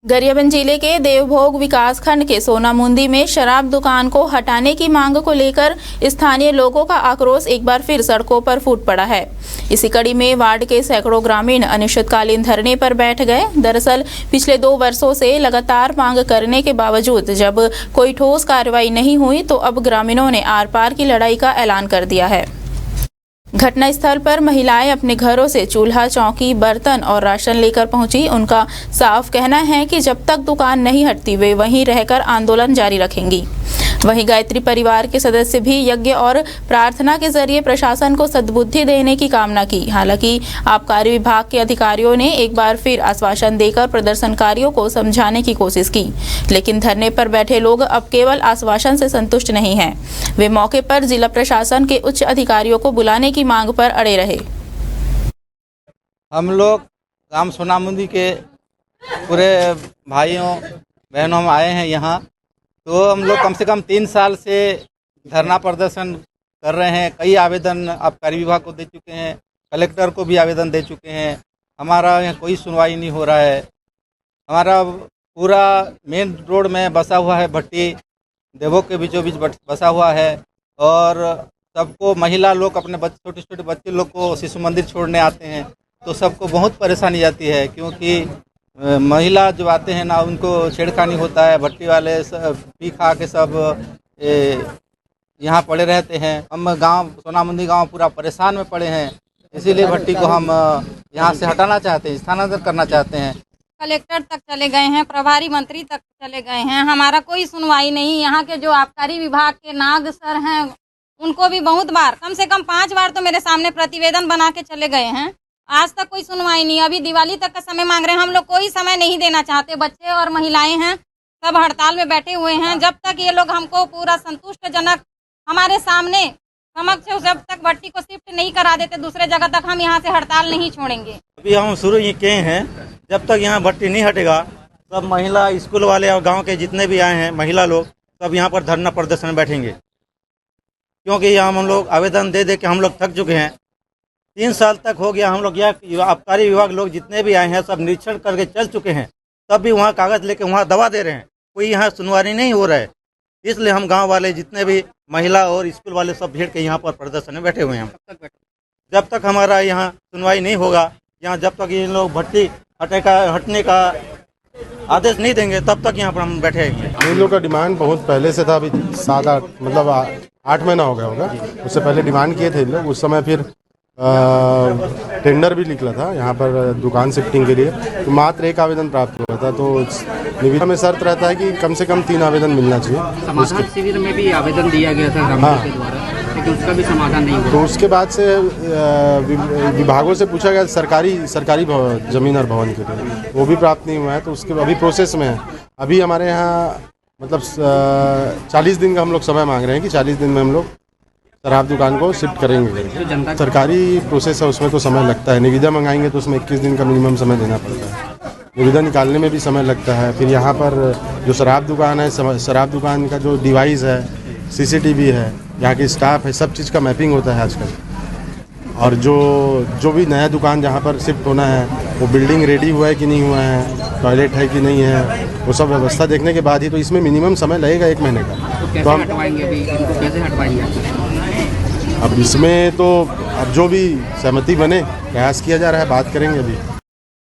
गरियाबंद जिले के देवभोग विकासखंड के सोनामुंदी में शराब दुकान को हटाने की मांग को लेकर स्थानीय लोगों का आक्रोश एक बार फिर सड़कों पर फूट पड़ा है। इसी कड़ी में वार्ड के सैकड़ों ग्रामीण अनिश्चितकालीन धरने पर बैठ गए। दरअसल पिछले 2 वर्षों से लगातार मांग करने के बावजूद जब कोई ठोस कार्रवाई नहीं हुई तो अब ग्रामीणों ने आर पार की लड़ाई का ऐलान कर दिया है। घटनास्थल पर महिलाएं अपने घरों से चूल्हा, चौकी, बर्तन और राशन लेकर पहुंची। उनका साफ कहना है कि जब तक दुकान नहीं हटती वे वहीं रहकर आंदोलन जारी रखेंगी। वहीं गायत्री परिवार के सदस्य भी यज्ञ और प्रार्थना के जरिए प्रशासन को सद्बुद्धि देने की कामना की। हालांकि आबकारी विभाग के अधिकारियों ने एक बार फिर आश्वासन देकर प्रदर्शनकारियों को समझाने की कोशिश की, लेकिन धरने पर बैठे लोग अब केवल आश्वासन से संतुष्ट नहीं हैं। वे मौके पर जिला प्रशासन के उच्च अधिकारियों को बुलाने की मांग पर अड़े रहे। हम लोग गांव सोनामुंदी के पूरे भाइयों बहनों हम आए हैं यहाँ, तो हम लोग कम से कम 3 साल से धरना प्रदर्शन कर रहे हैं। कई आवेदन आबकारी विभाग को दे चुके हैं, कलेक्टर को भी आवेदन दे चुके हैं। हमारा यहाँ कोई सुनवाई नहीं हो रहा है। हमारा पूरा मेन रोड में बसा हुआ है भट्टी, देवभोग के बीचों बीच बसा हुआ है और सबको महिला लोग अपने छोटे छोटे बच्चे लोग को शिशु मंदिर छोड़ने आते हैं, तो सबको बहुत परेशानी आती है, क्योंकि महिला जो आते हैं ना उनको छेड़खानी होता है। भट्टी वाले सब पी खा के सब यहाँ पड़े रहते हैं। हम गांव सोनामुंदी गांव पूरा परेशान में पड़े हैं, इसीलिए भट्टी को हम यहाँ से हटाना चाहते हैं, स्थानांतरित करना चाहते हैं। कलेक्टर तक चले गए हैं, प्रभारी मंत्री तक चले गए हैं, हमारा कोई सुनवाई नहीं। यहाँ के जो आबकारी विभाग के नाग सर हैं उनको भी बहुत बार, कम से कम 5 बार तो मेरे सामने प्रतिवेदन बना के चले गए हैं। आज तक कोई सुनवाई नहीं। अभी दिवाली तक का समय मांग रहे हैं। हम लोग कोई समय नहीं देना चाहते। बच्चे और महिलाएं हैं, सब हड़ताल में बैठे हुए हैं। जब तक ये लोग हमको पूरा संतुष्टजनक हमारे सामने समक्ष जब तक भट्टी को शिफ्ट नहीं करा देते दूसरे जगह तक, हम यहाँ से हड़ताल नहीं छोड़ेंगे। अभी हम शुरू ही किए हैं, जब तक यहाँ भट्टी नहीं हटेगा सब महिला, स्कूल वाले और गाँव के जितने भी आए हैं महिला लोग सब यहाँ पर धरना प्रदर्शन में बैठेंगे, क्योंकि यहाँ हम लोग आवेदन दे दे के हम लोग थक चुके हैं। 3 साल तक हो गया। हम लोग यह आबकारी विभाग लोग जितने भी आए हैं सब निरीक्षण करके चल चुके हैं, तब भी वहाँ कागज़ लेके वहाँ दवा दे रहे हैं, कोई यहाँ सुनवाई नहीं हो रहा है। इसलिए हम गांव वाले जितने भी महिला और स्कूल वाले सब भीड़ के यहाँ पर प्रदर्शन में बैठे हुए हैं। जब तक हमारा यहाँ सुनवाई नहीं होगा, यहाँ जब तक ये लोग भट्टी हटने का आदेश नहीं देंगे तब तक यहाँ पर हम बैठे हैं। इन लोग का डिमांड बहुत पहले से था, अभी 7-8 मतलब 8 महीना हो गया होगा। उससे पहले डिमांड किए थे इन लोग। उस समय फिर टेंडर भी निकला था यहाँ पर दुकान शिफ्टिंग के लिए, तो मात्र 1 आवेदन प्राप्त हुआ था। तो निविदा में शर्त रहता है कि कम से कम 3 आवेदन मिलना चाहिए। समाधान शिविर में भी आवेदन दिया गया था ग्रामीणों के द्वारा, लेकिन उसका भी समाधान नहीं हुआ। तो उसके बाद से विभागों से पूछा गया सरकारी जमीन और भवन के लिए, वो भी प्राप्त नहीं हुआ है। तो उसके अभी प्रोसेस में है। अभी हमारे यहाँ मतलब 40 दिन का हम लोग समय मांग रहे हैं कि 40 दिन में हम लोग शराब दुकान को शिफ्ट करेंगे। सरकारी प्रोसेस है, उसमें तो समय लगता है। निविदा मंगाएंगे तो उसमें 21 दिन का मिनिमम समय देना पड़ता है। निविदा निकालने में भी समय लगता है। फिर यहाँ पर जो शराब दुकान है, शराब दुकान का जो डिवाइस है, CCTV है, यहाँ की स्टाफ है, सब चीज़ का मैपिंग होता है आजकल। और जो भी नया दुकान जहाँ पर शिफ्ट होना है वो बिल्डिंग रेडी हुआ है कि नहीं हुआ है, टॉयलेट है कि नहीं है, वो सब व्यवस्था देखने के बाद ही, तो इसमें मिनिमम समय लगेगा 1 महीने का। तो हम हटवाएंगे अभी इनको, कैसे हटवाएंगे? अब इसमें तो अब जो भी सहमति बने, प्रयास किया जा रहा है, बात करेंगे अभी।